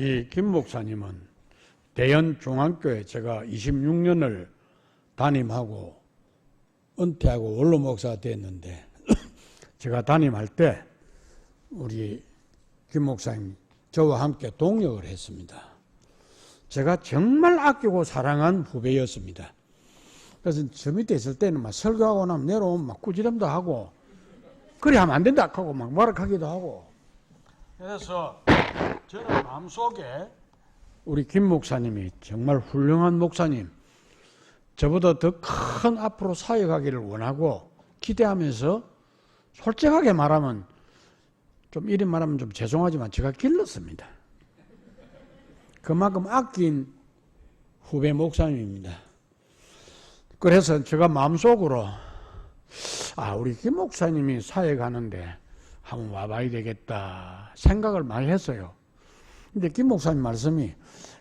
우리 김 목사님은 대연중앙교회 제가 26년을 담임하고 은퇴하고 원로 목사가 됐는데 제가 담임할 때 우리 김 목사님 저와 함께 동역을 했습니다. 제가 정말 아끼고 사랑한 후배였습니다. 그래서 저 밑에 있을 때는 막 설교하고 나면 내려오면 막 꾸지람도 하고 그래 하면 안 된다 하고 막 뭐라 하기도 하고 그래서 저는 마음속에 우리 김 목사님이 정말 훌륭한 목사님 저보다 더 큰 앞으로 사역하기를 원하고 기대하면서 솔직하게 말하면 좀 이리 말하면 좀 죄송하지만 제가 길렀습니다. 그만큼 아낀 후배 목사님입니다. 그래서 제가 마음속으로 우리 김 목사님이 사역하는데 한번 와봐야 되겠다 생각을 많이 했어요. 근데 김 목사님 말씀이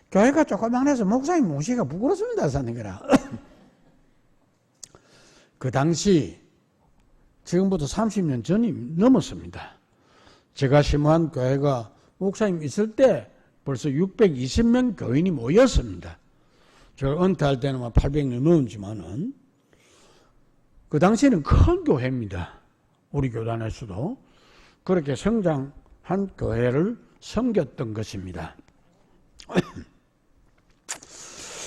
교회가 조그만해서 목사님 모시기가 부끄럽습니다 하는 거라. 그 당시 지금부터 30년 전이 넘었습니다. 제가 심호한 교회가 목사님 있을 때 벌써 620명 교인이 모였습니다. 제가 은퇴할 때는 800명 넘었지만은 그 당시에는 큰 교회입니다. 우리 교단에서도 그렇게 성장한 교회를 섬겼던 것입니다.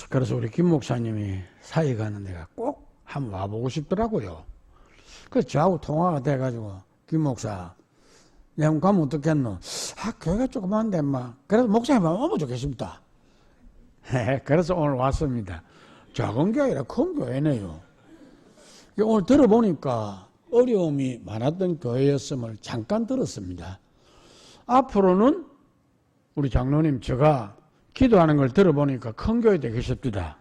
그래서 우리 김 목사님이 사역하는 데가 꼭 한번 와보고 싶더라고요. 그래서 저하고 통화가 돼가지고 김 목사 내가 가면 어떻겠노? 교회가 조그만데 그래도 목사님 오면 좋겠습니다. 그래서 오늘 왔습니다. 작은 교회라 큰 교회네요. 오늘 들어보니까 어려움이 많았던 교회였음을 잠깐 들었습니다. 앞으로는 우리 장로님 제가 기도하는 걸 들어보니까 큰 교회 되겠습니다.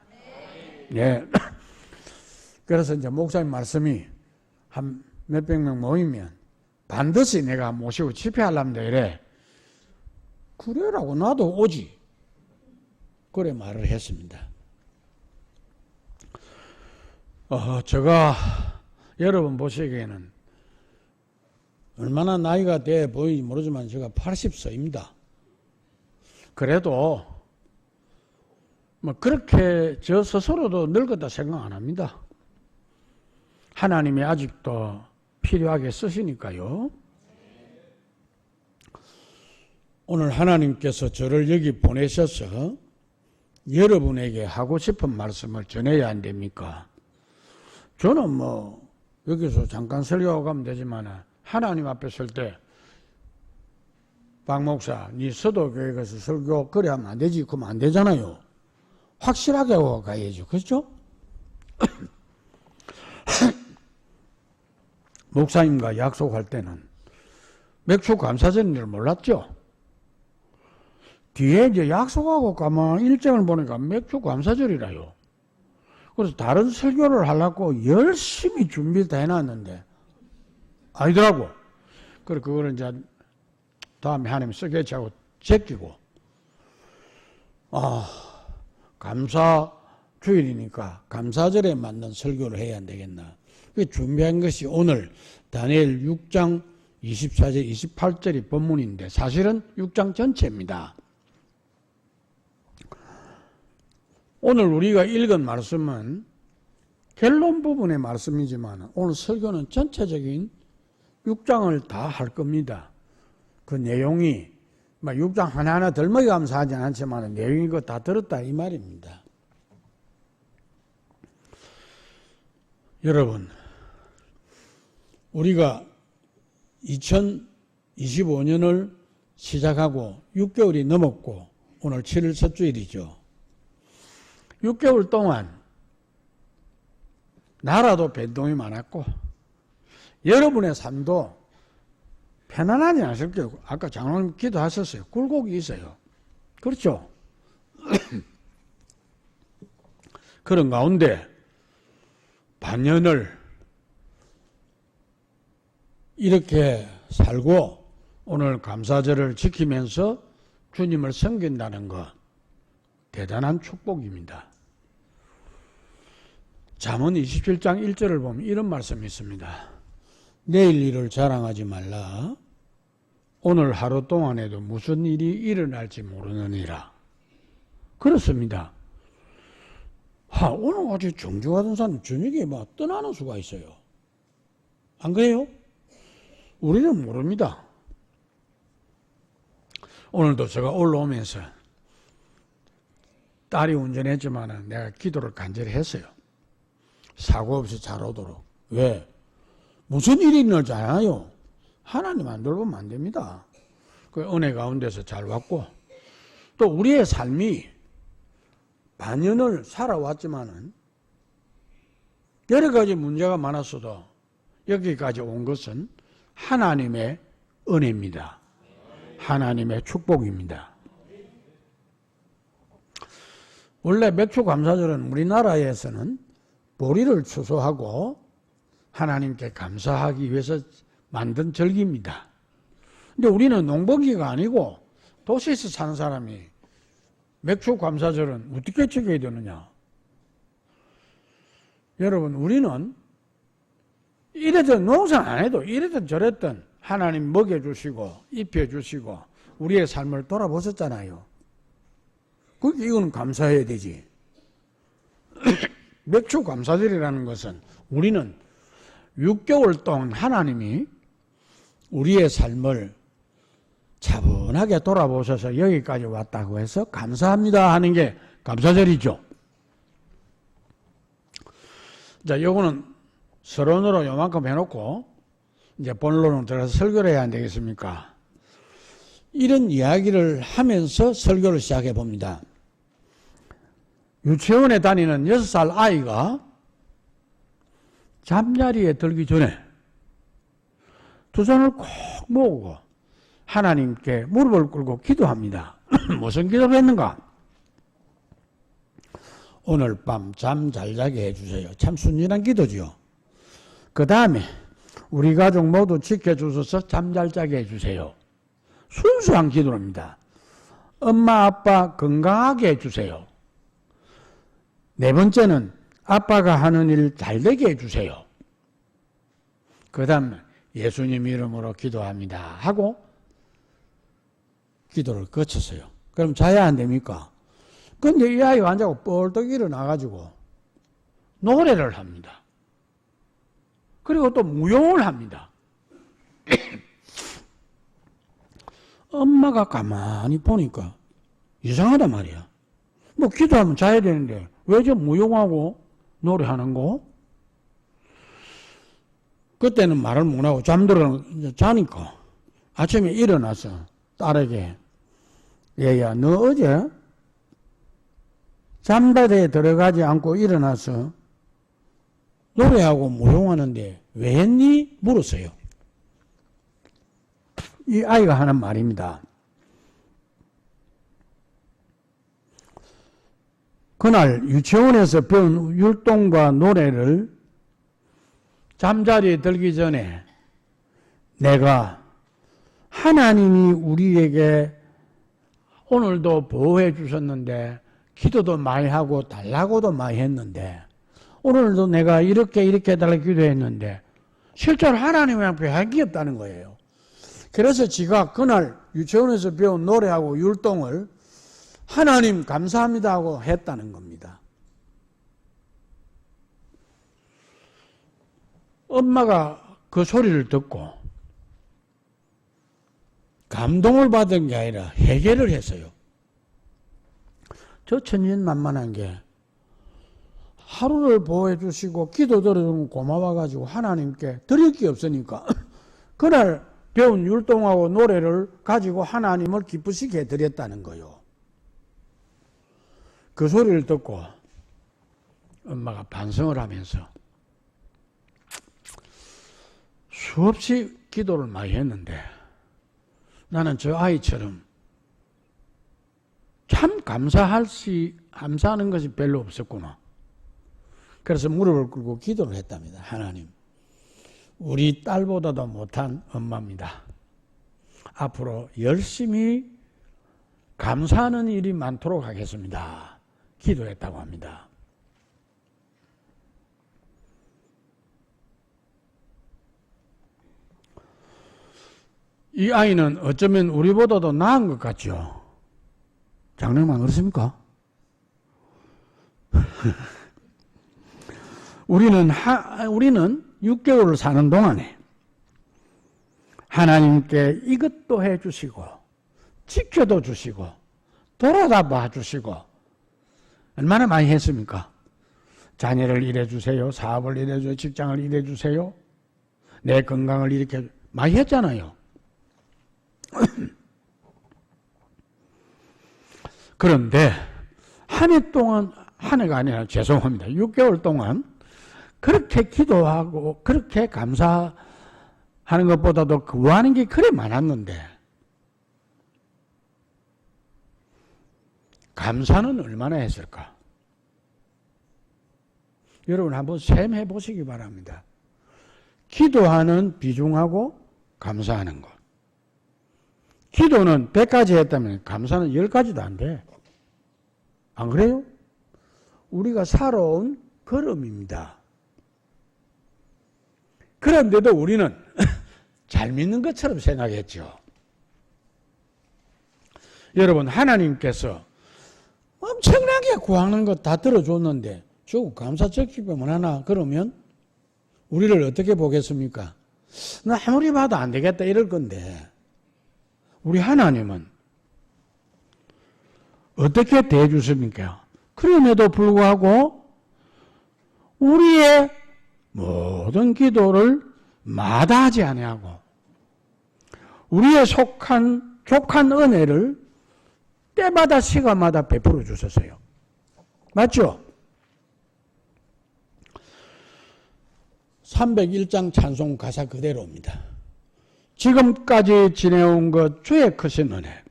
네. 그래서 이제 목사님 말씀이 한 몇백 명 모이면 반드시 내가 모시고 집회하려면 이래. 그래라고 나도 오지. 그래 말을 했습니다. 제가 여러분 보시기에는 얼마나 나이가 돼 보이지 모르지만 제가 80세입니다. 그래도 그렇게 저 스스로도 늙었다 생각 안 합니다. 하나님이 아직도 필요하게 쓰시니까요. 오늘 하나님께서 저를 여기 보내셔서 여러분에게 하고 싶은 말씀을 전해야 안 됩니까? 저는 여기서 잠깐 설교하고 가면 되지만 하나님 앞에 설 때 박 목사, 네 서도교회 가서 설교 그래 하면 안 되지. 그러면 안 되잖아요. 확실하게 하고 가야죠. 그렇죠? 목사님과 약속할 때는 맥주 감사절인 줄 몰랐죠? 뒤에 이제 약속하고 가만 일정을 보니까 맥주 감사절이라요. 그래서 다른 설교를 하려고 열심히 준비 다 해놨는데 아니더라고. 그래서 그거를 이제 다음에 하나님 쓰게치하고 제끼고 감사주일이니까 감사절에 맞는 설교를 해야 안 되겠나. 준비한 것이 오늘 다니엘 6장 24절 28절이 본문인데 사실은 6장 전체입니다. 오늘 우리가 읽은 말씀은 결론 부분의 말씀이지만 오늘 설교는 전체적인 6장을 다 할 겁니다. 그 내용이 6장 하나하나 덜먹이가면서 하진 않지만 내용이 이거 다 들었다 이 말입니다. 여러분 우리가 2025년을 시작하고 6개월이 넘었고 오늘 7일 첫 주일이죠. 6개월 동안 나라도 변동이 많았고 여러분의 삶도 편안하지 않으실 거예요. 아까 장로님 기도하셨어요. 굴곡이 있어요. 그렇죠? 그런 가운데 반년을 이렇게 살고 오늘 감사절을 지키면서 주님을 섬긴다는 것 대단한 축복입니다. 잠언 27장 1절을 보면 이런 말씀이 있습니다. 내일 일을 자랑하지 말라. 오늘 하루 동안에도 무슨 일이 일어날지 모르느니라. 그렇습니다. 오늘 아주 정중하던 사람 저녁에 막 떠나는 수가 있어요. 안 그래요? 우리는 모릅니다. 오늘도 제가 올라오면서 딸이 운전했지만 내가 기도를 간절히 했어요. 사고 없이 잘 오도록. 왜? 무슨 일이 일어날지 않아요. 하나님 안 돌보면 안 됩니다. 그 은혜 가운데서 잘 왔고, 또 우리의 삶이 반년을 살아왔지만은 여러 가지 문제가 많았어도 여기까지 온 것은 하나님의 은혜입니다. 하나님의 축복입니다. 원래 맥주감사절은 우리나라에서는 보리를 추수하고 하나님께 감사하기 위해서 만든 절기입니다. 근데 우리는 농번기가 아니고 도시에서 사는 사람이 맥주감사절은 어떻게 지켜야 되느냐? 여러분, 우리는 이래든 농사 안 해도 이래든 저랬든 하나님 먹여주시고 입혀주시고 우리의 삶을 돌아보셨잖아요. 그러니까 이거는 감사해야 되지. 맥주감사절이라는 것은 우리는 6개월 동안 하나님이 우리의 삶을 차분하게 돌아보셔서 여기까지 왔다고 해서 감사합니다 하는 게 감사절이죠. 자, 요거는 서론으로 요만큼 해놓고 이제 본론으로 들어가서 설교를 해야 안 되겠습니까? 이런 이야기를 하면서 설교를 시작해 봅니다. 유치원에 다니는 6살 아이가 잠자리에 들기 전에 두 손을 꼭 모으고 하나님께 무릎을 꿇고 기도합니다. 무슨 기도를 했는가? 오늘 밤 잠 잘 자게 해주세요. 참 순진한 기도지요. 그 다음에 우리 가족 모두 지켜주셔서 잠 잘 자게 해주세요. 순수한 기도입니다. 엄마 아빠 건강하게 해주세요. 네 번째는 아빠가 하는 일 잘 되게 해주세요. 그 다음에 예수님 이름으로 기도합니다 하고 기도를 거쳤어요. 그럼 자야 안 됩니까? 근데 이 아이가 안 자고 뻘떡 일어나가지고 노래를 합니다. 그리고 또 무용을 합니다. 엄마가 가만히 보니까 이상하단 말이야. 뭐 기도하면 자야 되는데 왜 저 무용하고 노래하는 거? 그때는 말을 못하고 잠들어 자니까 아침에 일어나서 딸에게 얘야 너 어제 잠자리에 들어가지 않고 일어나서 노래하고 무용하는데 왜 했니? 물었어요. 이 아이가 하는 말입니다. 그날 유치원에서 배운 율동과 노래를 잠자리에 들기 전에 내가 하나님이 우리에게 오늘도 보호해 주셨는데 기도도 많이 하고 달라고도 많이 했는데 오늘도 내가 이렇게 해달라고 기도했는데 실제로 하나님 앞에 할 게 없다는 거예요. 그래서 지가 그날 유치원에서 배운 노래하고 율동을 하나님 감사합니다 하고 했다는 겁니다. 엄마가 그 소리를 듣고 감동을 받은 게 아니라 해결을 했어요. 저 천진만만한 게 하루를 보호해 주시고 기도 들어주면 고마워가지고 하나님께 드릴 게 없으니까 그날 배운 율동하고 노래를 가지고 하나님을 기쁘시게 드렸다는 거요. 그 소리를 듣고 엄마가 반성을 하면서 수없이 기도를 많이 했는데 나는 저 아이처럼 참 감사하는 것이 별로 없었구나. 그래서 무릎을 꿇고 기도를 했답니다. 하나님, 우리 딸보다도 못한 엄마입니다. 앞으로 열심히 감사하는 일이 많도록 하겠습니다. 기도했다고 합니다. 이 아이는 어쩌면 우리보다도 나은 것 같죠? 장로님 그렇습니까? 우리는 6개월을 사는 동안에 하나님께 이것도 해주시고 지켜도 주시고 돌아다 봐주시고 얼마나 많이 했습니까? 자녀를 일해주세요. 사업을 일해주세요. 직장을 일해주세요. 내 건강을 이렇게 많이 했잖아요. 그런데 한 해 동안, 한 해가 아니라 죄송합니다. 6개월 동안 그렇게 기도하고 그렇게 감사하는 것보다도 구하는 게 그래 많았는데 감사는 얼마나 했을까? 여러분 한번 셈해 보시기 바랍니다. 기도하는 비중하고 감사하는 것. 기도는 100가지 했다면 감사는 10가지도 안 돼. 안 그래요? 우리가 살아온 걸음입니다. 그런데도 우리는 잘 믿는 것처럼 생각했죠. 여러분 하나님께서 엄청나게 구하는 것 다 들어줬는데 저 감사 적기만 하나 그러면 우리를 어떻게 보겠습니까? 나 아무리 봐도 안 되겠다 이럴 건데 우리 하나님은 어떻게 대해주십니까? 그럼에도 불구하고 우리의 모든 기도를 마다하지 아니하고 우리의 족한 은혜를 때마다 시간마다 베풀어 주셨어요. 맞죠? 301장 찬송 가사 그대로입니다. 지금까지 지내온 것 주의 크신 은혜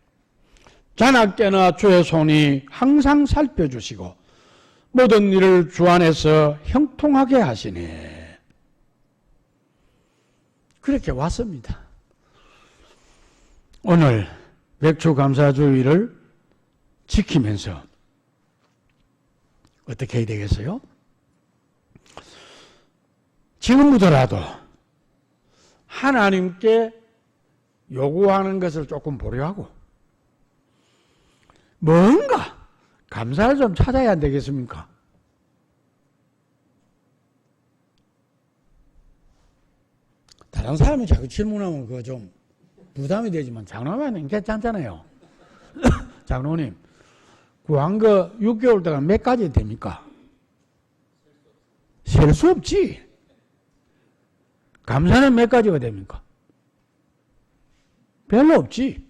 자나깨나 주의 손이 항상 살펴주시고 모든 일을 주 안에서 형통하게 하시네. 그렇게 왔습니다. 오늘 백추감사주의를 지키면서 어떻게 해야 되겠어요? 지금부터라도 하나님께 요구하는 것을 조금 보류하고 뭔가 감사를 좀 찾아야 안 되겠습니까? 다른 사람이 자꾸 질문하면 그거 좀 부담이 되지만 장로님은 괜찮잖아요. 장로님, 구한 거 6개월 동안 몇 가지 됩니까? 셀 수 없지. 감사는 몇 가지가 됩니까? 별로 없지.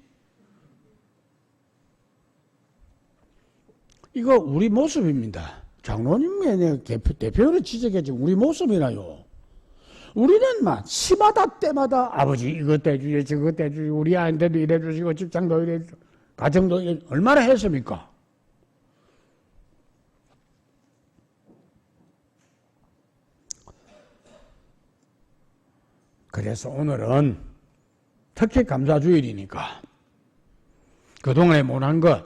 이거 우리 모습입니다. 장로님의 대표로 지적했지만 우리 모습이라요. 우리는 막 시마다 때마다 아버지 이것도 해주지 저것도 해주지 우리 아이한테도 이래주시고 직장도 이래주시고 가정도 얼마나 했습니까? 그래서 오늘은 특히 감사주일이니까 그동안에 못한 것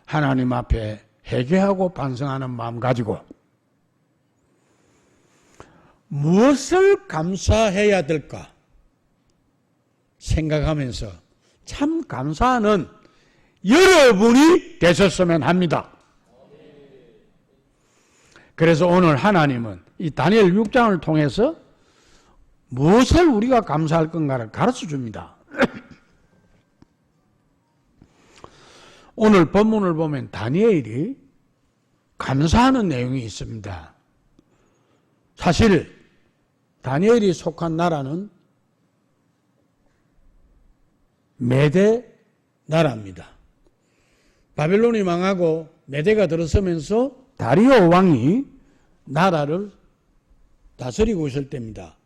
하나님 앞에 회개하고 반성하는 마음 가지고 무엇을 감사해야 될까 생각하면서 참 감사하는 여러분이 되셨으면 합니다. 그래서 오늘 하나님은 이 다니엘 6장을 통해서 무엇을 우리가 감사할 건가를 가르쳐 줍니다. 오늘 본문을 보면 다니엘이 감사하는 내용이 있습니다. 사실 다니엘이 속한 나라는 메대 나라입니다. 바벨론이 망하고 메대가 들어서면서 다리오 왕이 나라를 다스리고 있을 때입니다.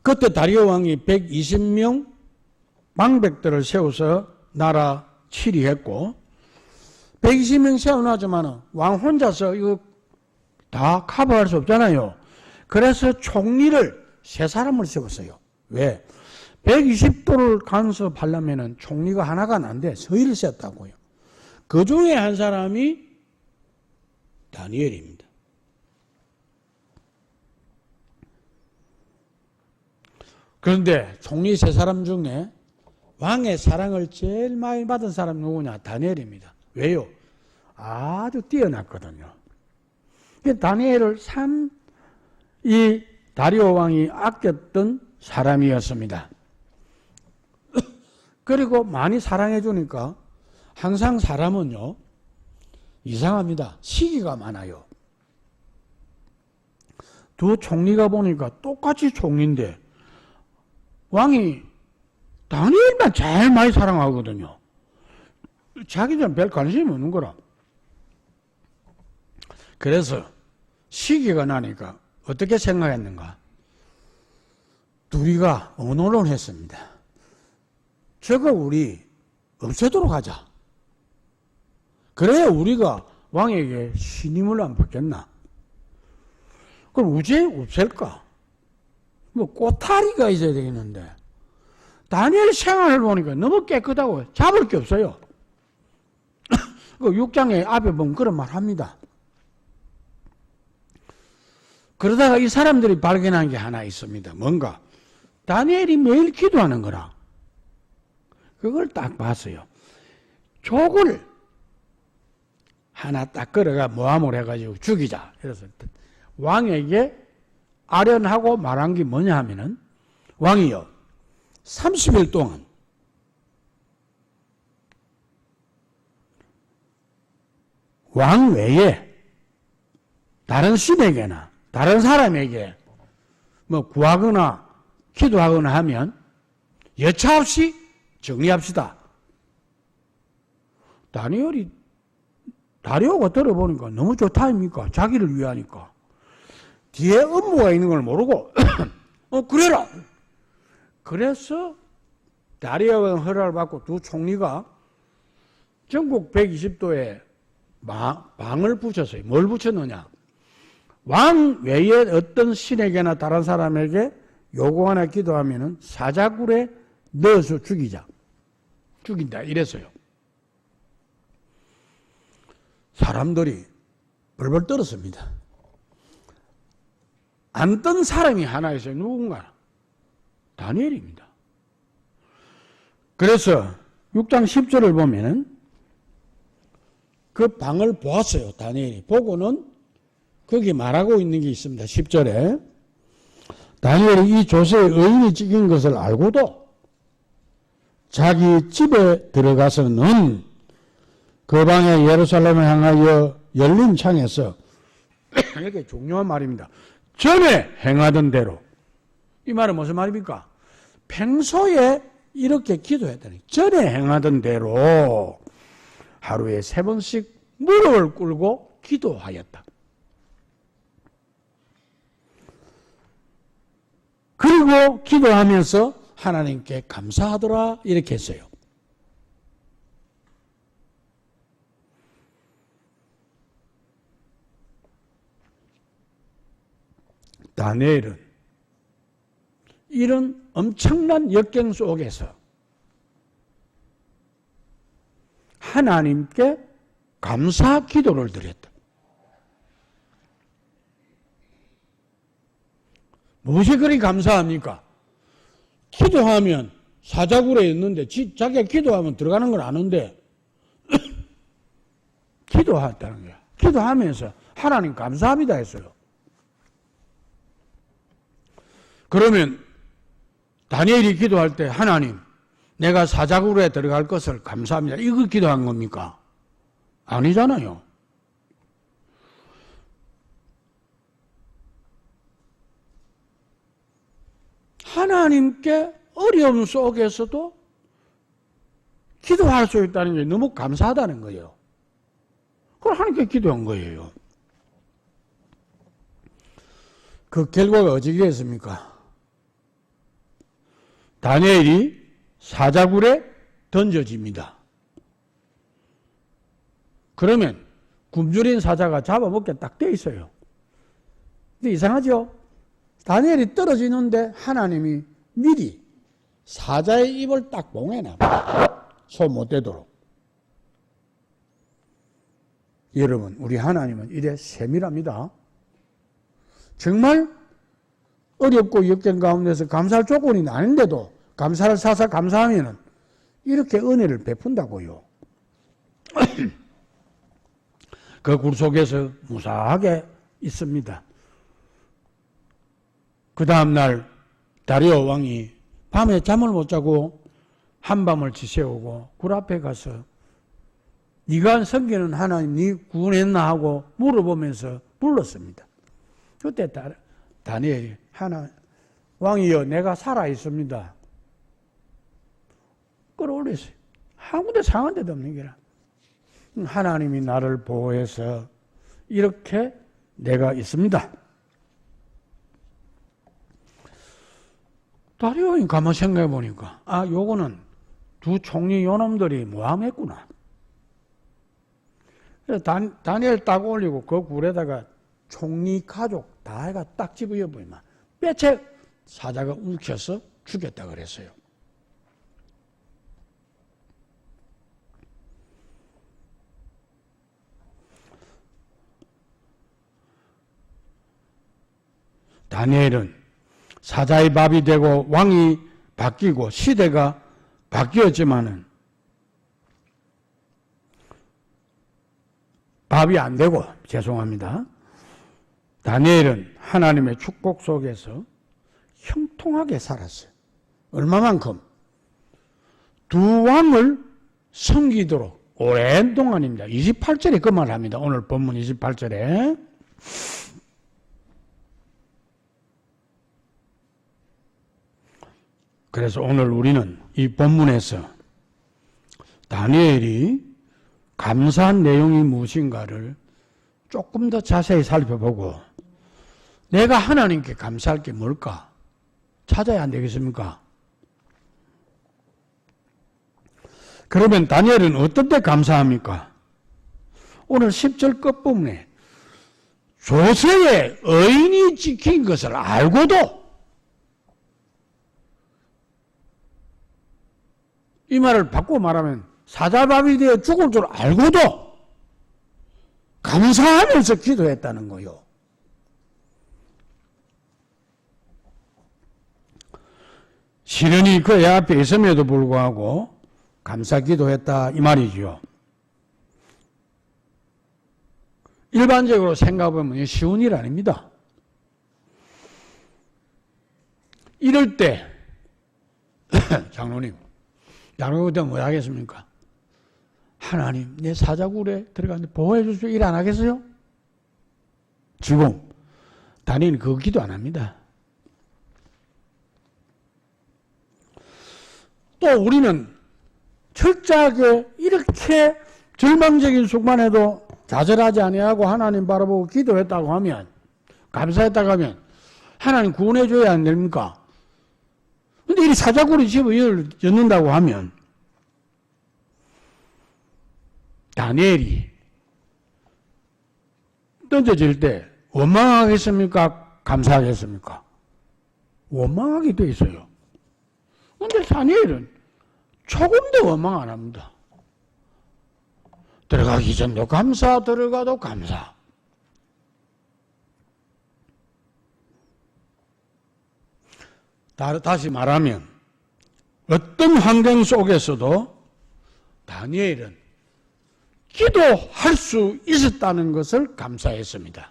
그때 다리오 왕이 120명 방백들을 세워서 나라 치리했고 120명 세워놨지만 왕 혼자서 이거 다 커버할 수 없잖아요. 그래서 총리를 3사람을 세웠어요. 왜? 120도를 간섭하려면 총리가 하나가 안 돼. 서의를 세웠다고요. 그 중에 한 사람이 다니엘입니다. 그런데 총리 세 사람 중에 왕의 사랑을 제일 많이 받은 사람 누구냐? 다니엘입니다. 왜요? 아주 뛰어났거든요. 다니엘을 이 다리오 왕이 아꼈던 사람이었습니다. 그리고 많이 사랑해 주니까 항상 사람은요, 이상합니다. 시기가 많아요. 두 총리가 보니까 똑같이 총리인데 왕이 다니엘만 제일 많이 사랑하거든요. 자기들은 별 관심이 없는 거라. 그래서 시기가 나니까 어떻게 생각했는가? 둘이가 언론을 했습니다. 저거 우리 없애도록 하자. 그래야 우리가 왕에게 신임을 안 받겠나? 그럼 어째 없앨까? 뭐 꼬타리가 있어야 되겠는데 다니엘 생활을 보니까 너무 깨끗하고 잡을 게 없어요. 그 6장에 앞에 보면 그런 말 합니다. 그러다가 이 사람들이 발견한 게 하나 있습니다. 뭔가 다니엘이 매일 기도하는 거라. 그걸 딱 봤어요. 족을 하나 딱 걸어가 모함을 해가지고 죽이자. 그래서 왕에게 아련하고 말한 게 뭐냐 하면은 왕이요 30일 동안 왕 외에 다른 신에게나 다른 사람에게 뭐 구하거나 기도하거나 하면 여차없이 정리합시다. 다리오가 들어보니까 너무 좋다 아닙니까? 자기를 위하니까. 뒤에 업무가 있는 걸 모르고 그래라. 그래서 다리오가 허락을 받고 두 총리가 전국 120도에 방을 붙였어요. 뭘 붙였느냐? 왕 외에 어떤 신에게나 다른 사람에게 요구하나 기도하면은 사자굴에 넣어서 죽인다 이랬어요. 사람들이 벌벌 떨었습니다. 안 떤 사람이 하나 있어요. 누군가? 다니엘입니다. 그래서 6장 10절을 보면은 그 방을 보았어요. 다니엘이. 보고는 거기 말하고 있는 게 있습니다. 10절에 다니엘이 이 조세에 의인이 찍힌 것을 알고도 자기 집에 들어가서는 그 방에 예루살렘을 향하여 열린 창에서 이렇게 중요한 말입니다. 전에 행하던 대로. 이 말은 무슨 말입니까? 평소에 이렇게 기도했다니. 전에 행하던 대로 하루에 3번씩 무릎을 꿇고 기도하였다. 그리고 기도하면서 하나님께 감사하더라 이렇게 했어요. 다니엘은 이런 엄청난 역경 속에서 하나님께 감사 기도를 드렸다. 무엇이 그리 감사합니까? 기도하면 사자굴에 있는데 자기가 기도하면 들어가는 걸 아는데 기도했다는 거야. 기도하면서 하나님 감사합니다 했어요. 그러면 다니엘이 기도할 때 하나님 내가 사자굴에 들어갈 것을 감사합니다. 이거 기도한 겁니까? 아니잖아요. 하나님께 어려움 속에서도 기도할 수 있다는 게 너무 감사하다는 거예요. 그걸 하나님께 기도한 거예요. 그 결과가 어찌겠습니까? 다니엘이 사자굴에 던져집니다. 그러면 굶주린 사자가 잡아먹게 딱 돼 있어요. 근데 이상하죠? 다니엘이 떨어지는데 하나님이 미리 사자의 입을 딱 봉해놔. 손 못 대도록. 여러분, 우리 하나님은 이래 세밀합니다. 정말 어렵고 역경 가운데서 감사할 조건이 아닌데도 감사를 사서 감사하면은 이렇게 은혜를 베푼다고요. 그 굴 속에서 무사하게 있습니다. 그 다음날 다리오 왕이 밤에 잠을 못 자고 한밤을 지새우고 굴 앞에 가서 네가 섬기는 하나님 네 구원했나 하고 물어보면서 불렀습니다. 그때 다니엘이 왕이여 내가 살아있습니다. 끌어올렸어요. 아무데 상한 데도 없는 게라. 하나님이 나를 보호해서 이렇게 내가 있습니다. 다리오인 가만 생각해 보니까 요거는 두 총리 요놈들이 모함했구나. 다니엘 딱 올리고 그 굴에다가 총리 가족 다 해가 딱 집어여 보이면 뼈채 사자가 움켜서 죽였다 그랬어요. 다니엘은 사자의 밥이 되고 왕이 바뀌고 시대가 바뀌었지만은 밥이 안 되고 죄송합니다. 다니엘은 하나님의 축복 속에서 형통하게 살았어요. 얼마만큼? 두 왕을 섬기도록 오랜 동안입니다. 28절에 그 말을 합니다. 오늘 본문 28절에 그래서 오늘 우리는 이 본문에서 다니엘이 감사한 내용이 무엇인가를 조금 더 자세히 살펴보고 내가 하나님께 감사할 게 뭘까 찾아야 안 되겠습니까? 그러면 다니엘은 어떤 때 감사합니까? 오늘 10절 끝부분에 조세의 의인이 지킨 것을 알고도 이 말을 바꾸고 말하면 사자밥이 되어 죽을 줄 알고도 감사하면서 기도했다는 거요. 시련이 그의 앞에 있음에도 불구하고 감사 기도했다 이 말이죠. 일반적으로 생각해보면 쉬운 일 아닙니다. 이럴 때 장로님 그때 뭐 하겠습니까? 하나님 내 사자굴에 들어갔는데 보호해 주시오 일 안 하겠어요? 지금 다니엘은 그 기도 안 합니다. 또 우리는 철저하게 이렇게 절망적인 순간에도 좌절하지 아니하고 하나님 바라보고 기도했다고 하면 감사했다고 하면 하나님 구원해 줘야 안 됩니까? 근데 이 사자굴이 집어 였는다고 하면 다니엘이 던져질 때 원망하겠습니까? 감사하겠습니까? 원망하게 돼 있어요. 근데 다니엘은 조금도 원망 안 합니다. 들어가기 전도 감사, 들어가도 감사. 다시 말하면 어떤 환경 속에서도 다니엘은 기도할 수 있었다는 것을 감사했습니다.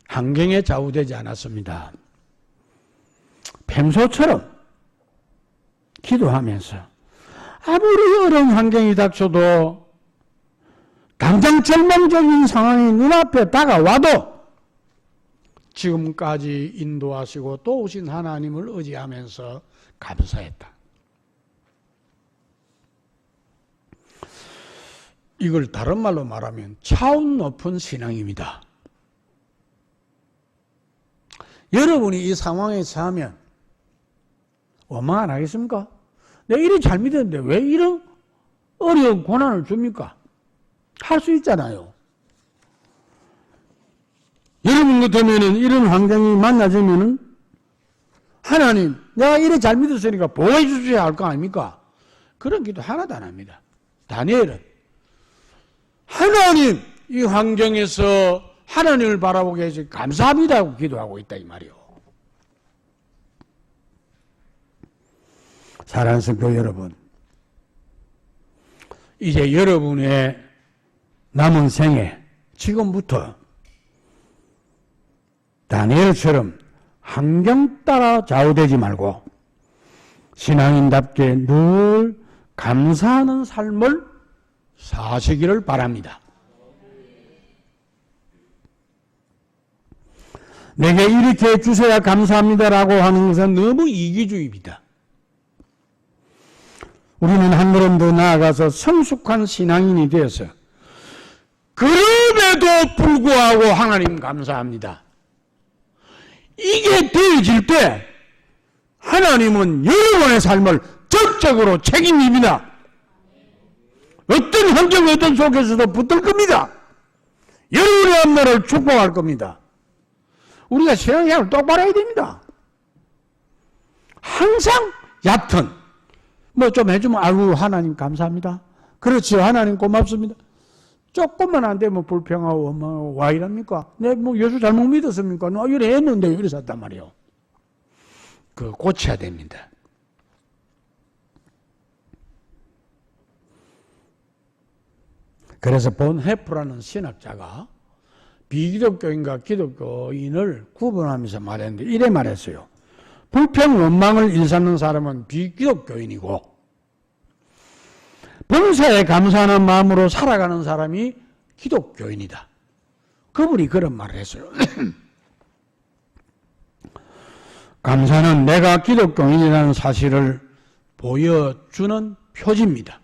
환경에 좌우되지 않았습니다. 뱀소처럼 기도하면서 아무리 어려운 환경이 닥쳐도 당장 절망적인 상황이 눈앞에 다가와도 지금까지 인도하시고 도우신 하나님을 의지하면서 감사했다. 이걸 다른 말로 말하면 차원 높은 신앙입니다. 여러분이 이 상황에 처하면 원망 안 하겠습니까? 내가 이리 잘 믿었는데 왜 이런 어려운 고난을 줍니까? 할 수 있잖아요. 여러분 같으면은 이런 환경이 만나지면은 하나님, 내가 이래 잘 믿었으니까 보호해 주셔야 할 거 아닙니까? 그런 기도 하나도 안 합니다. 다니엘은 하나님, 이 환경에서 하나님을 바라보게 해서 감사합니다 하고 기도하고 있다 이 말이요. 사랑하는 성도 여러분, 이제 여러분의 남은 생에 지금부터 다니엘처럼 환경 따라 좌우되지 말고 신앙인답게 늘 감사하는 삶을 사시기를 바랍니다. 내게 이렇게 해주셔야 감사합니다라고 하는 것은 너무 이기주의입니다. 우리는 한 걸음 더 나아가서 성숙한 신앙인이 되어서 그럼에도 불구하고 하나님 감사합니다. 이게 되어질 때 하나님은 여러분의 삶을 적극적으로 책임집니다. 어떤 환경 어떤 속에서도 붙들 겁니다. 여러분의 업무를 축복할 겁니다. 우리가 신앙생활을 똑바로 해야 됩니다. 항상 얕은 뭐 좀 해주면 아유 하나님 감사합니다. 그렇죠 하나님 고맙습니다. 조금만 안 되면 불평하고 뭐 와 이랍니까? 내 뭐 예수 잘못 믿었습니까? 너 이래 했는데 이래 샀단 말이에요. 그거 고쳐야 됩니다. 그래서 본 헤프라는 신학자가 비기독교인과 기독교인을 구분하면서 말했는데 이래 말했어요. 불평 원망을 일삼는 사람은 비기독교인이고 봉사에 감사하는 마음으로 살아가는 사람이 기독교인이다. 그분이 그런 말을 했어요. 감사는 내가 기독교인이라는 사실을 보여주는 표지입니다.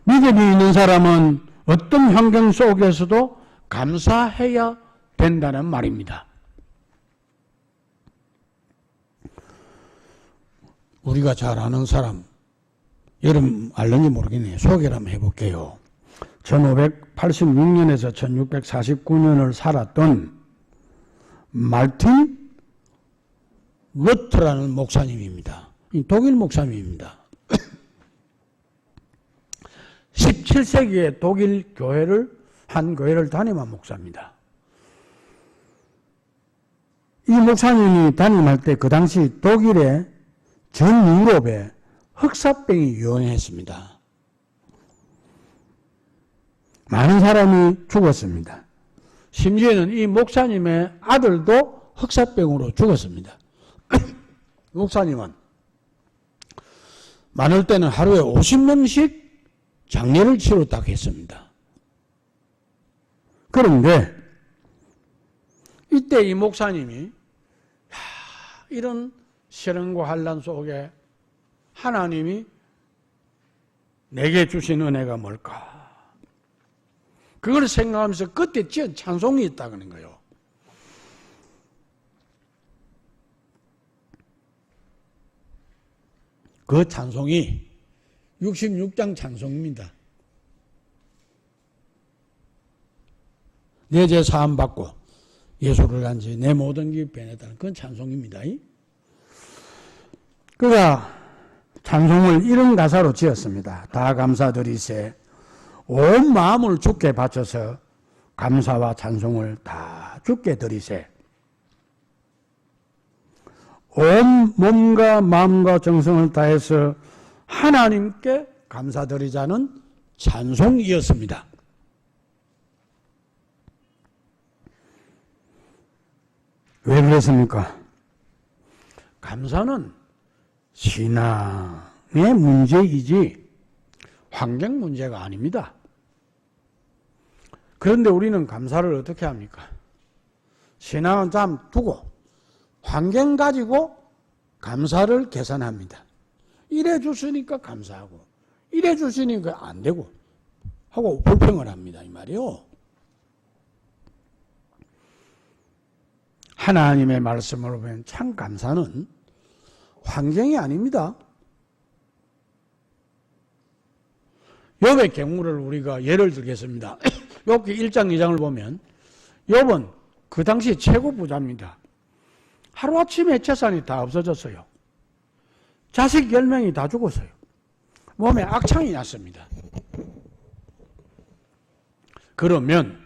믿음이 있는 사람은 어떤 환경 속에서도 감사해야 된다는 말입니다. 우리가 잘 아는 사람, 여러분 알는지 모르겠네요. 소개를 한번 해볼게요. 1586년에서 1649년을 살았던 말틴 루터라는 목사님입니다. 독일 목사님입니다. 17세기에 독일 한 교회를 담임한 목사입니다. 이 목사님이 담임할 때 그 당시 독일의 전 유럽에 흑사병이 유행했습니다. 많은 사람이 죽었습니다. 심지어는 이 목사님의 아들도 흑사병으로 죽었습니다. 목사님은 많을 때는 하루에 50명씩 장례를 치렀다고 했습니다. 그런데 이때 이 목사님이 이런 시련과 환난 속에 하나님이 내게 주신 은혜가 뭘까? 그걸 생각하면서 그때 지은 찬송이 있다는 거예요. 그 찬송이 66장 찬송입니다. 내 죄 사함 받고 예수를 간지 내 모든 길 변했다는 그건 찬송입니다. 그가 찬송을 이런 가사로 지었습니다. 다 감사드리세 온 마음을 주께 바쳐서 감사와 찬송을 다 주께 드리세. 온 몸과 마음과 정성을 다해서 하나님께 감사드리자는 찬송이었습니다. 왜 그랬습니까? 감사는 신앙의 문제이지 환경 문제가 아닙니다. 그런데 우리는 감사를 어떻게 합니까? 신앙은 잠 두고 환경 가지고 감사를 계산합니다. 이래 주시니까 감사하고 이래 주시니까 안 되고 하고 불평을 합니다. 이 말이요. 하나님의 말씀을 보면 참 감사는 환경이 아닙니다. 욥의 경우를 우리가 예를 들겠습니다. 욥기 1장 2장을 보면 욥은 그 당시 최고 부자입니다. 하루아침에 재산이 다 없어졌어요. 자식 10명이 다 죽었어요. 몸에 악창이 났습니다. 그러면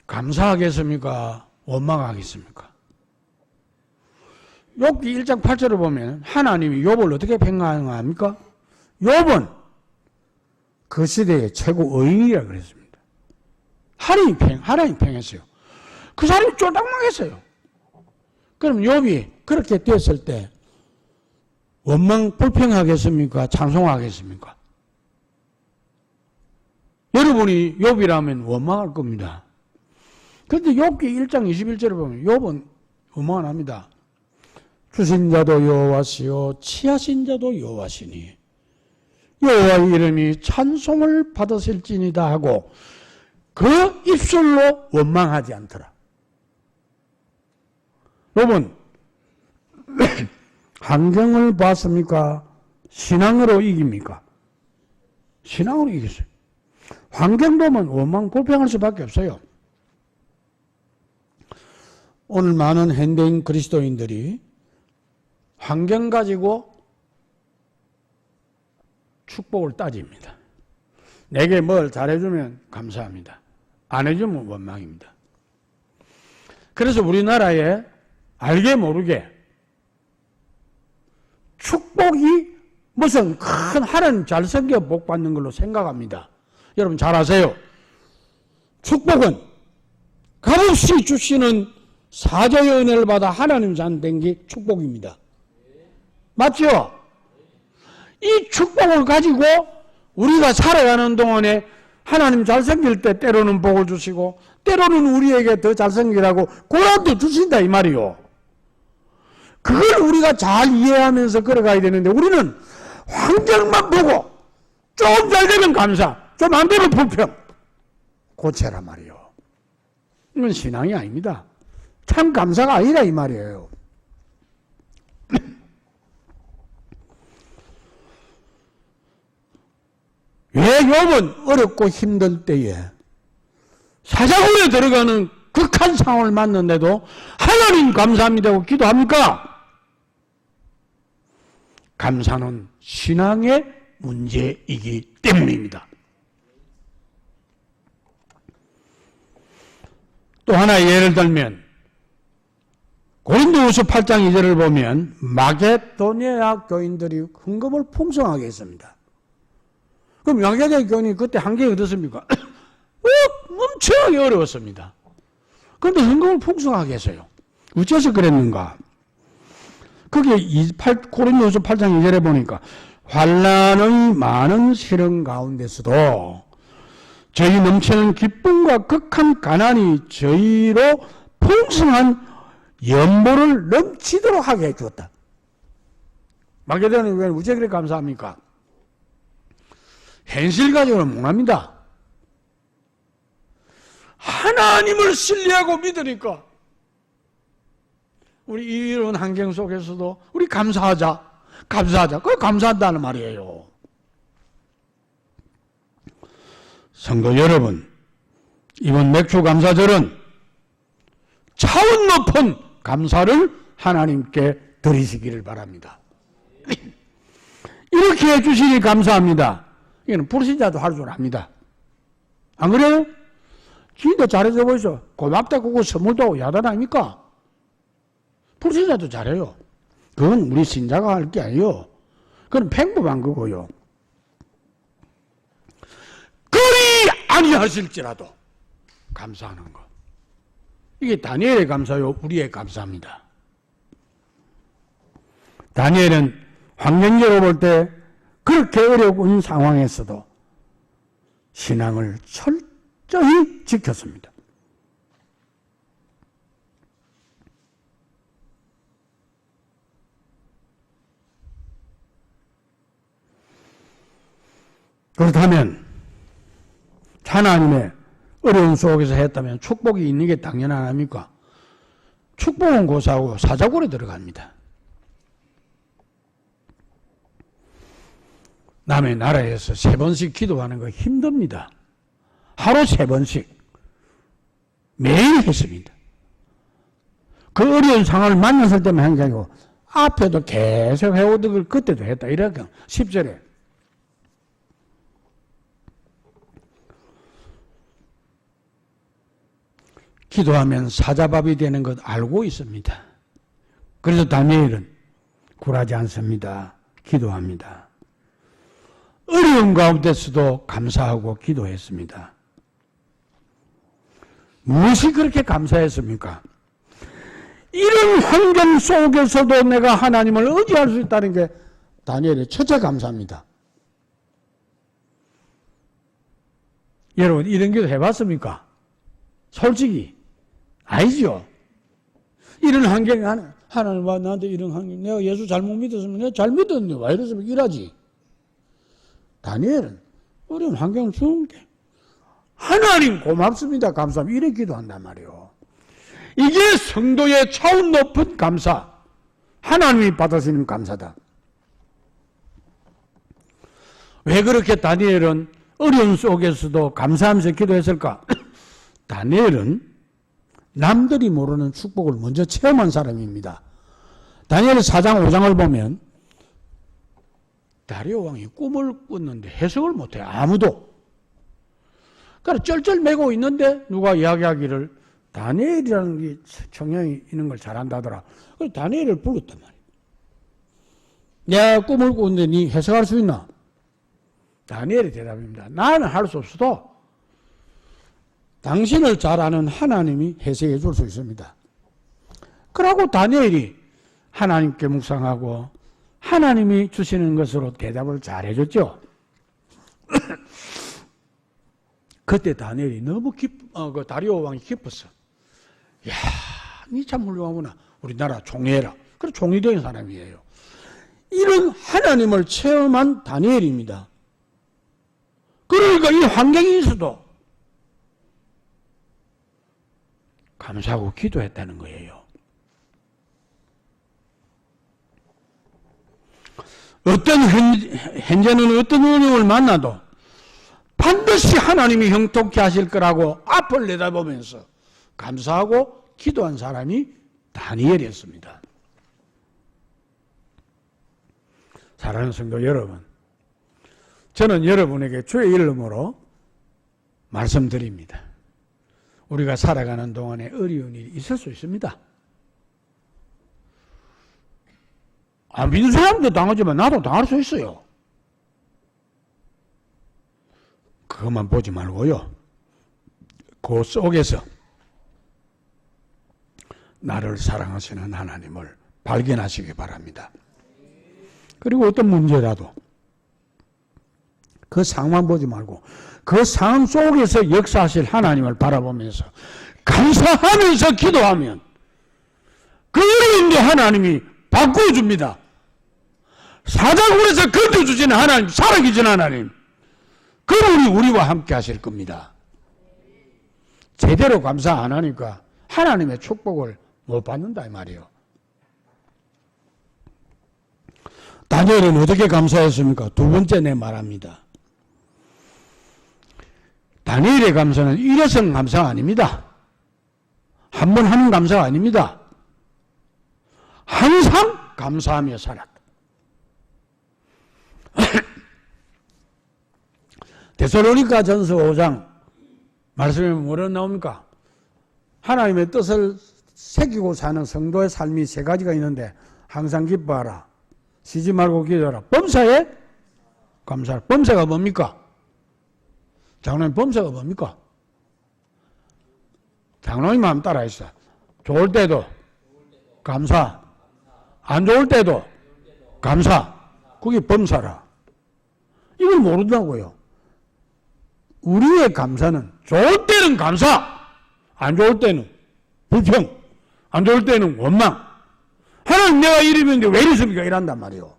감사하겠습니까? 원망하겠습니까? 욥기 1장 8절을 보면 하나님이 욥을 어떻게 평가합니까? 욥은 그 시대의 최고 의인이라 그랬습니다. 하나님 평했어요. 그 사람이 쫄딱망했어요. 그럼 욥이 그렇게 됐을 때 원망 불평하겠습니까? 찬송하겠습니까? 여러분이 욥이라면 원망할 겁니다. 그런데 욥기 1장 21절을 보면 욥은 원망을 합니다. 주신 자도 여호와시요 취하신 자도 여호와시니 여호와의 이름이 찬송을 받으실지니다 하고 그 입술로 원망하지 않더라. 욥은 환경을 봤습니까? 신앙으로 이깁니까? 신앙으로 이겼어요. 환경 보면 원망 불평할 수밖에 없어요. 오늘 많은 현대인 그리스도인들이 환경 가지고 축복을 따집니다. 내게 뭘 잘해주면 감사합니다. 안 해주면 원망입니다. 그래서 우리나라에 알게 모르게 축복이 무슨 큰 하나님 잘생겨 복 받는 걸로 생각합니다. 여러분 잘 아세요. 축복은 값없이 주시는 사자의 은혜를 받아 하나님 잔된 게 축복입니다. 맞죠? 이 축복을 가지고 우리가 살아가는 동안에 하나님 잘생길 때 때로는 복을 주시고 때로는 우리에게 더 잘생기라고 고난도 주신다 이 말이요. 그걸 우리가 잘 이해하면서 걸어가야 되는데 우리는 환경만 보고 좀 잘 되면 감사, 좀 안 되면 불평. 고쳐라 말이요. 이건 신앙이 아닙니다. 참 감사가 아니라 이 말이에요. 왜 욥은 어렵고 힘들 때에 사자굴에 들어가는 극한 상황을 맞는데도 하나님 감사합니다고 기도합니까? 감사는 신앙의 문제이기 때문입니다. 또 하나의 예를 들면 고린도후서 8장 2절을 보면 마게도니아 교인들이 헌금을 풍성하게 했습니다. 그럼 마게도니아 교인이 그때 한계가 어떻습니까? 엄청나게 어려웠습니다. 그런데 헌금을 풍성하게 했어요. 어째서 그랬는가? 그게 고린도후서 8장 2절에 보니까 환난의 많은 시련 가운데서도 저희 넘치는 기쁨과 극한 가난이 저희로 풍성한 연보를 넘치도록 하게 해주었다. 마게도니아는 왜 우째 그렇게 감사합니까? 현실 가지고는 못합니다. 하나님을 신뢰하고 믿으니까 우리 이런 환경 속에서도 우리 감사하자. 그걸 감사한다는 말이에요. 성도 여러분, 이번 맥주 감사절은 차원 높은 감사를 하나님께 드리시기를 바랍니다. 이렇게 해주시니 감사합니다. 이거는 불신자도 할 줄 압니다. 안 그래요? 기도 잘해줘 보이소. 고맙다 그거 선물도 야단 아닙니까? 불신자도 잘해요. 그건 우리 신자가 할 게 아니에요. 그건 평범한 거고요. 그리 아니하실지라도 감사하는 것. 이게 다니엘의 감사요, 우리의 감사입니다. 다니엘은 환경적으로 볼 때 그렇게 어려운 상황에서도 신앙을 철저히 지켰습니다. 그렇다면 하나님의 어려운 속에서 했다면 축복이 있는 게 당연한 아닙니까? 축복은 고사하고 사자굴에 들어갑니다. 남의 나라에서 3번씩 기도하는 거 힘듭니다. 하루 3번씩 매일 했습니다. 그 어려운 상황을 만났을 때만 한 게 아니고 앞에도 계속 해오던 걸 그때도 했다. 이렇게 10절에 기도하면 사자밥이 되는 것 알고 있습니다. 그래서 다니엘은 굴하지 않습니다. 기도합니다. 어려운 가운데서도 감사하고 기도했습니다. 무엇이 그렇게 감사했습니까? 이런 환경 속에서도 내가 하나님을 의지할 수 있다는 게 다니엘의 첫째 감사입니다. 여러분 이런 기도 해봤습니까? 솔직히 아니죠. 이런 환경에 하나님 와 나한테 이런 환경, 내가 예수 잘못 믿었으면 내가 잘 믿었는데 왜 이랬으면 이러지. 다니엘은 어려운 환경을 주는게 하나님 고맙습니다, 감사합니다 이렇게 기도한단 말이에요. 이게 성도의 차원 높은 감사, 하나님이 받으시는 감사다. 왜 그렇게 다니엘은 어려움 속에서도 감사하면서 기도했을까? 다니엘은 남들이 모르는 축복을 먼저 체험한 사람입니다. 다니엘 4장 5장을 보면 다리오 왕이 꿈을 꿨는데 해석을 못해요. 아무도. 그러니까 쩔쩔매고 있는데 누가 이야기하기를 다니엘이라는 게 청년이 있는 걸 잘한다더라. 그래서 다니엘을 불렀단 말이에요. 내가 꿈을 꿨는데 네 해석할 수 있나? 다니엘의 대답입니다. 나는 할 수 없어도 당신을 잘 아는 하나님이 해석해 줄 수 있습니다. 그러고 다니엘이 하나님께 묵상하고 하나님이 주시는 것으로 대답을 잘 해줬죠. 그때 다니엘이 너무 그 다리오 왕이 기뻤어. 야, 니 참 훌륭하구나. 우리나라 총리해라. 그래 총리 된 사람이에요. 이런 하나님을 체험한 다니엘입니다. 그러니까 이 환경이 있어도 감사하고 기도했다는 거예요. 현재는 어떤 어려움을 만나도 반드시 하나님이 형통케 하실 거라고 앞을 내다보면서 감사하고 기도한 사람이 다니엘이었습니다. 사랑하는 성도 여러분, 저는 여러분에게 주의 이름으로 말씀드립니다. 우리가 살아가는 동안에 어려운 일이 있을 수 있습니다. 안 믿는 사람도 당하지만 나도 당할 수 있어요. 그것만 보지 말고요. 그 속에서 나를 사랑하시는 하나님을 발견하시기 바랍니다. 그리고 어떤 문제라도 그 상황만 보지 말고 그 상황 속에서 역사하실 하나님을 바라보면서 감사하면서 기도하면 그 어려움도 하나님이 바꾸어줍니다. 사자굴에서 건져주시는 하나님, 살아계신 하나님, 그분이 우리와 함께 하실 겁니다. 제대로 감사 안 하니까 하나님의 축복을 못 받는다 이 말이에요. 다니엘은 어떻게 감사했습니까? 두 번째 내 말합니다. 다니엘의 감사는 일회성 감사가 아닙니다. 한 번 하는 감사가 아닙니다. 항상 감사하며 살았다. 데살로니가 전서 5장 말씀에 뭐라 나옵니까? 하나님의 뜻을 새기고 사는 성도의 삶이 세 가지가 있는데 항상 기뻐하라. 쉬지 말고 기도하라. 범사에 감사하라. 범사가 뭡니까? 장로님 범사가 뭡니까? 장로님 마음 따라 있어. 좋을 때도 감사, 안 좋을 때도 감사. 그게 범사라. 이걸 모른다고요. 우리의 감사는 좋을 때는 감사, 안 좋을 때는 불평, 안 좋을 때는 원망. 하나님 내가 이러는데 왜 이러십니까? 이란단 말이에요.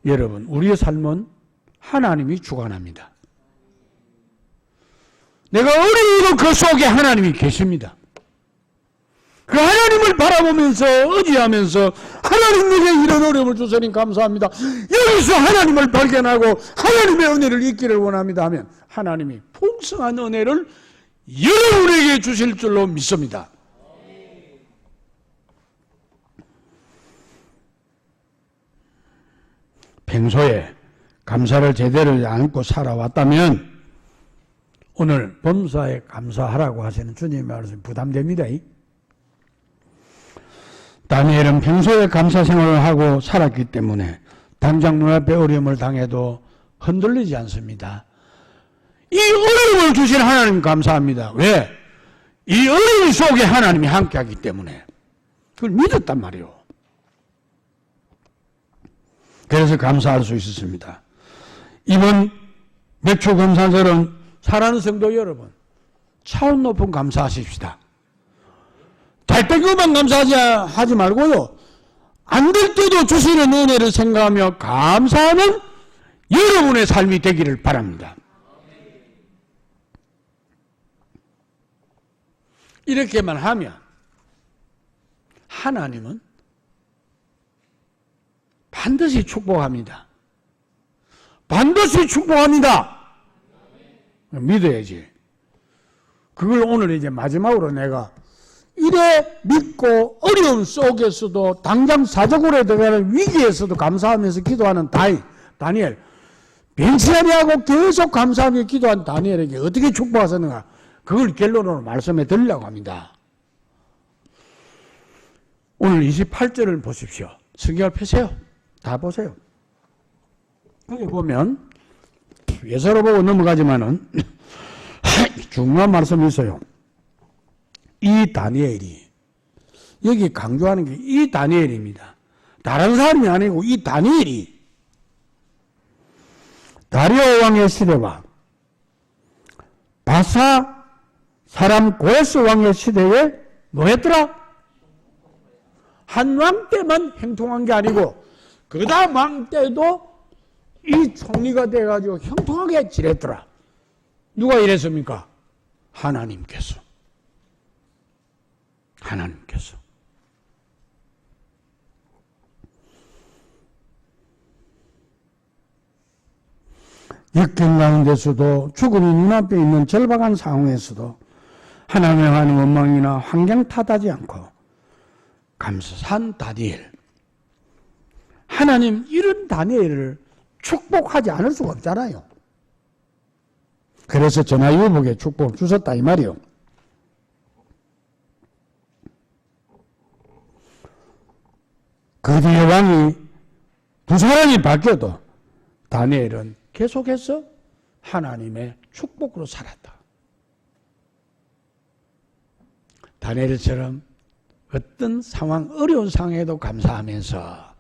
여러분, 우리의 삶은 하나님이 주관합니다. 내가 어려워도 그 속에 하나님이 계십니다. 그 하나님을 바라보면서 의지하면서 하나님 내게 이런 어려움을 주시니 감사합니다. 여기서 하나님을 발견하고 하나님의 은혜를 잊기를 원합니다 하면 하나님이 풍성한 은혜를 여러분에게 주실 줄로 믿습니다. 평소에 감사를 제대로 안고 살아왔다면 오늘 범사에 감사하라고 하시는 주님의 말씀이 부담됩니다. 다니엘은 평소에 감사 생활을 하고 살았기 때문에 당장 눈앞에 어려움을 당해도 흔들리지 않습니다. 이 어려움을 주신 하나님 감사합니다. 왜? 이 어려움 속에 하나님이 함께하기 때문에 그걸 믿었단 말이에요. 그래서 감사할 수 있었습니다. 이번 맥주 감사절은 사랑하는 성도 여러분, 차원 높은 감사하십시다. 잘 때 그만 감사하지 말고요. 안 될 때도 주시는 은혜를 생각하며 감사하는 여러분의 삶이 되기를 바랍니다. 이렇게만 하면 하나님은 반드시 축복합니다. 반드시 축복합니다. 믿어야지. 그걸 오늘 이제 마지막으로 내가 이래 믿고 어려움 속에서도 당장 사적으로 들어가는 위기에서도 감사하면서 기도하는 다니엘, 벤치하리하고 계속 감사하며 기도한 다니엘에게 어떻게 축복하셨는가, 그걸 결론으로 말씀해 드리려고 합니다. 오늘 28절을 보십시오. 성경을 펴세요. 다 보세요. 여기 보면 예서로 보고 넘어가지만은 중요한 말씀이 있어요. 이 다니엘이, 여기 강조하는 게 이 다니엘입니다. 다른 사람이 아니고 이 다니엘이 다리오 왕의 시대와 바사 사람 고레스 왕의 시대에 뭐 했더라? 한 왕 때만 행통한 게 아니고 그 다음 왕 때도 이 총리가 돼가지고 형통하게 지냈더라. 누가 이랬습니까? 하나님께서. 역경 가운데서도 죽음이 눈앞에 있는 절박한 상황에서도 하나님의 원망이나 환경 탓하지 않고 감사한 다니엘. 하나님 이런 다니엘을 축복하지 않을 수가 없잖아요. 그래서 전화위복에 축복을 주셨다 이 말이요. 그 뒤에 왕이 두 사람이 바뀌어도 다니엘은 계속해서 하나님의 축복으로 살았다. 다니엘처럼 어떤 상황, 어려운 상황에도 감사하면서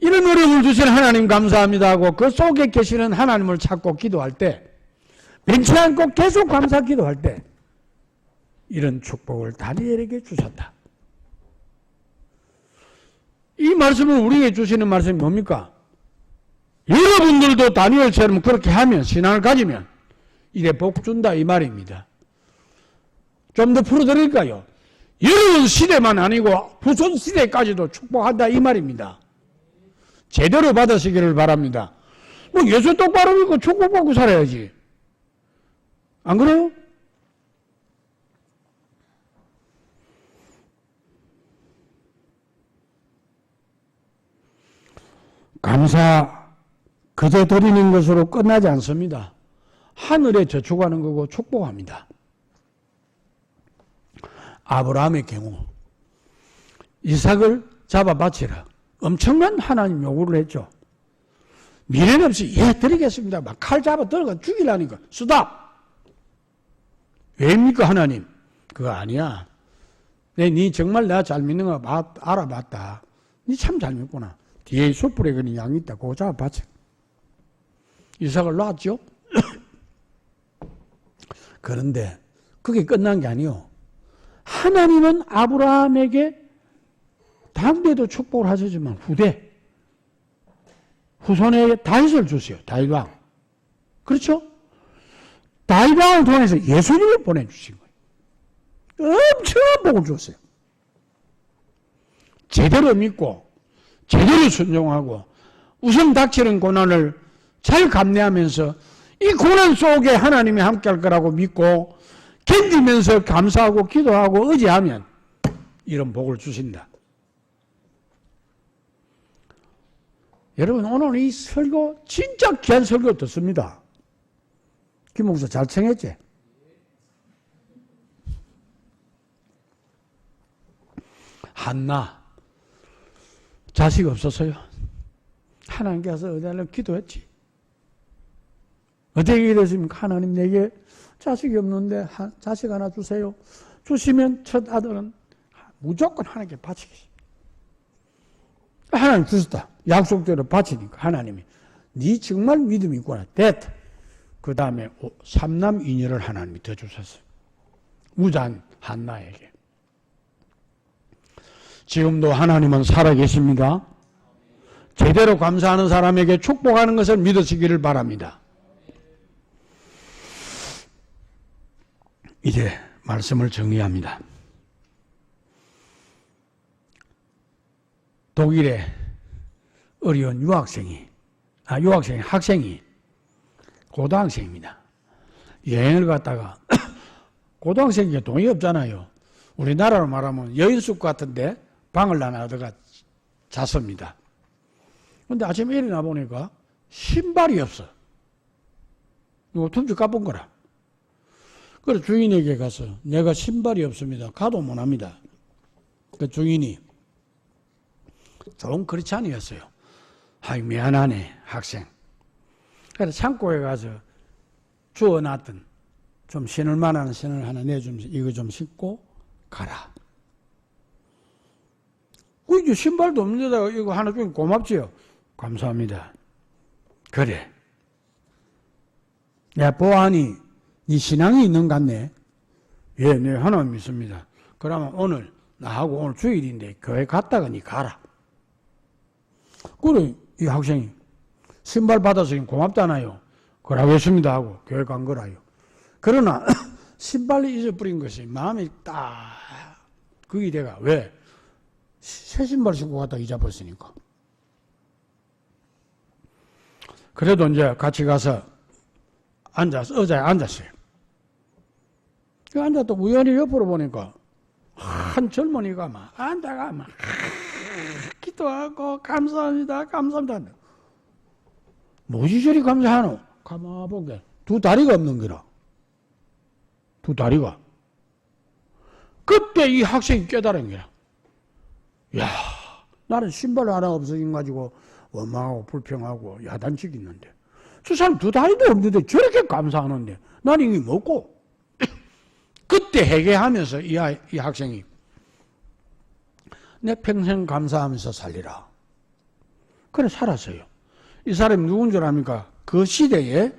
이런 어려움을 주신 하나님 감사합니다 하고 그 속에 계시는 하나님을 찾고 기도할 때, 벤치 않고 계속 감사 기도할 때 이런 축복을 다니엘에게 주셨다. 이 말씀을 우리에게 주시는 말씀이 뭡니까? 여러분들도 다니엘처럼 그렇게 하면, 신앙을 가지면 이래 복 준다 이 말입니다. 좀 더 풀어드릴까요? 여러분 시대만 아니고 후손 시대까지도 축복한다 이 말입니다. 제대로 받으시기를 바랍니다. 뭐 예수 똑바로 믿고 축복받고 살아야지. 안 그래요? 감사 그저 드리는 것으로 끝나지 않습니다. 하늘에 저축하는 거고 축복합니다. 아브라함의 경우 이삭을 잡아 바치라. 엄청난 하나님 요구를 했죠. 미련 없이 예 드리겠습니다. 막 칼 잡아 들어가 죽이라니까. 수답. 왜입니까 하나님? 그거 아니야. 니 정말 내가 잘 믿는 거 알아봤다. 니 참 잘 믿구나. 뒤에 숯불에 그런 양이 있다. 그거 잡아 바쳐. 이삭을 놨죠. 그런데 그게 끝난 게 아니요. 하나님은 아브라함에게 당대도 축복을 하시지만 후손에게 다윗을 주세요. 다윗왕. 그렇죠? 다윗왕을 통해서 예수님을 보내주신 거예요. 엄청난 복을 줬어요. 제대로 믿고 제대로 순종하고 우선 닥치는 고난을 잘 감내하면서 이 고난 속에 하나님이 함께할 거라고 믿고 견디면서 감사하고 기도하고 의지하면 이런 복을 주신다. 여러분 오늘 이 설교 진짜 귀한 설교 듣습니다. 김 목사 잘 청했지? 한나 자식 없었어요. 하나님께서 어디를 기도했지. 어떻게 기도했습니까? 하나님 내게 자식이 없는데 자식 하나 주세요. 주시면 첫 아들은 무조건 하나님께 바치겠습니다. 하나님 주셨다. 약속대로 바치니까 하나님이 네 정말 믿음이 있구나. 됐다. 그 다음에 3남 2녀를 하나님이 더 주셨어요. 우잔 한나에게. 지금도 하나님은 살아계십니다. 제대로 감사하는 사람에게 축복하는 것을 믿으시기를 바랍니다. 이제 말씀을 정리합니다. 독일에 어려운 학생이 고등학생입니다. 여행을 갔다가 고등학생이 돈이 없잖아요. 우리나라로 말하면 여인숙 같은데 방을 하나 얻어가 잤습니다. 근데 아침에 일어나 보니까 신발이 없어. 이거 tum주 까본 거라. 그래서 주인에게 가서 내가 신발이 없습니다. 가도 못합니다. 그 주인이 좋은 크리스찬이었어요. 아이 미안하네 학생. 그래서 창고에 가서 주워놨던 좀 신을 만한 신을 하나 내주면서 이거 좀 신고 가라. 이제 신발도 없는데다가 이거 하나 주면 고맙지요. 감사합니다. 그래. 내가 보아하니 네 신앙이 있는 것 같네. 예, 네 하나님 믿습니다. 그러면 오늘 나하고 오늘 주일인데 교회 갔다가 니 가라. 그래 이 학생이 신발 받아서 고맙잖아요. 그러겠습니다 하고 교회 간 거라요. 그러나 신발을 잊어버린 것이 마음이 딱 그게 돼가. 왜? 새 신발 신고 갔다가 잊어버렸으니까. 그래도 이제 같이 가서 의자에 앉았어요. 앉았다 우연히 옆으로 보니까 한 젊은이가 막 앉아가 막 기도하고 감사합니다. 뭐지 저리 감사하노? 가만 보게 두 다리가 없는 거라. 두 다리가. 그때 이 학생이 깨달은 거야. 야, 나는 신발 하나 없어진 가지고 원망하고 불평하고 야단치기 있는데 저 사람 두 다리도 없는데 저렇게 감사하는데 나는 이게 뭐고? 그때 회개하면서 이 학생이 내 평생 감사하면서 살리라. 그래 살았어요. 이 사람이 누군 줄 압니까? 그 시대에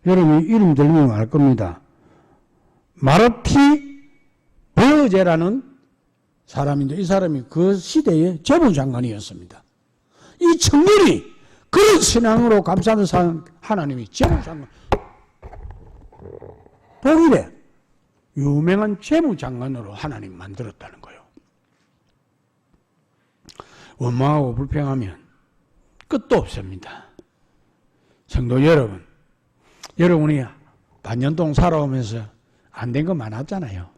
여러분이 이름 들으면 알 겁니다. 마르티 베어제라는 사람인데 이 사람이 그 시대의 재무장관이었습니다. 이 청년이 그런 신앙으로 감사하는 사람 하나님이 재무장관 독일에 유명한 재무장관으로 하나님 만들었다는 거예요. 원망하고 불평하면 끝도 없습니다. 성도 여러분, 여러분이 반년 동안 살아오면서 안 된 거 많았잖아요.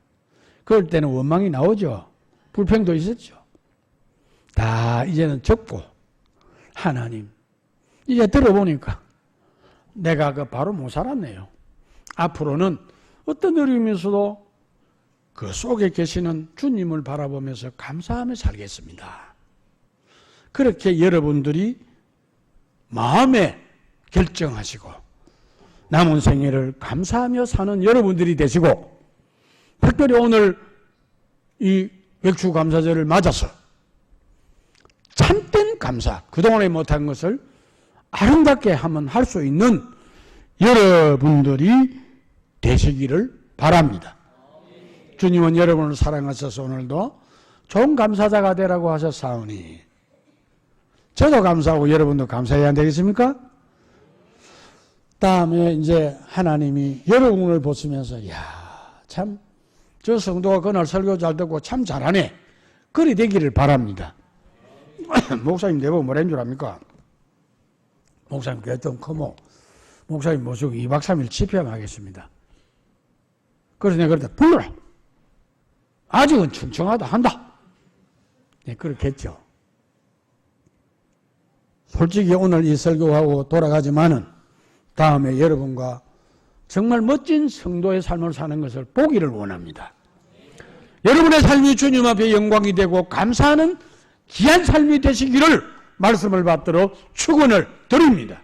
그럴 때는 원망이 나오죠. 불평도 있었죠. 다 이제는 접고 하나님 이제 들어보니까 내가 바로 못 살았네요. 앞으로는 어떤 어려움에서도 그 속에 계시는 주님을 바라보면서 감사하며 살겠습니다. 그렇게 여러분들이 마음에 결정하시고 남은 생애를 감사하며 사는 여러분들이 되시고 특별히 오늘 이 맥주감사절을 맞아서 참된 감사, 그동안에 못한 것을 아름답게 하면 할 수 있는 여러분들이 되시기를 바랍니다. 주님은 여러분을 사랑하셔서 오늘도 좋은 감사자가 되라고 하셨사오니 저도 감사하고 여러분도 감사해야 되겠습니까? 다음에 이제 하나님이 여러분을 보시면서 참 저 성도가 그날 설교 잘 듣고 참 잘하네. 그리 되기를 바랍니다. 목사님 내보고 뭐라는 줄 압니까? 목사님 교회 좀 커모 목사님 모시고 2박 3일 집회하겠습니다. 그래서 내가 그랬다. 불러라. 아직은 충청하다 한다. 네, 그렇게 했죠. 솔직히 오늘 이 설교하고 돌아가지만은 다음에 여러분과 정말 멋진 성도의 삶을 사는 것을 보기를 원합니다. 여러분의 삶이 주님 앞에 영광이 되고 감사하는 귀한 삶이 되시기를 말씀을 받들어 축원을 드립니다.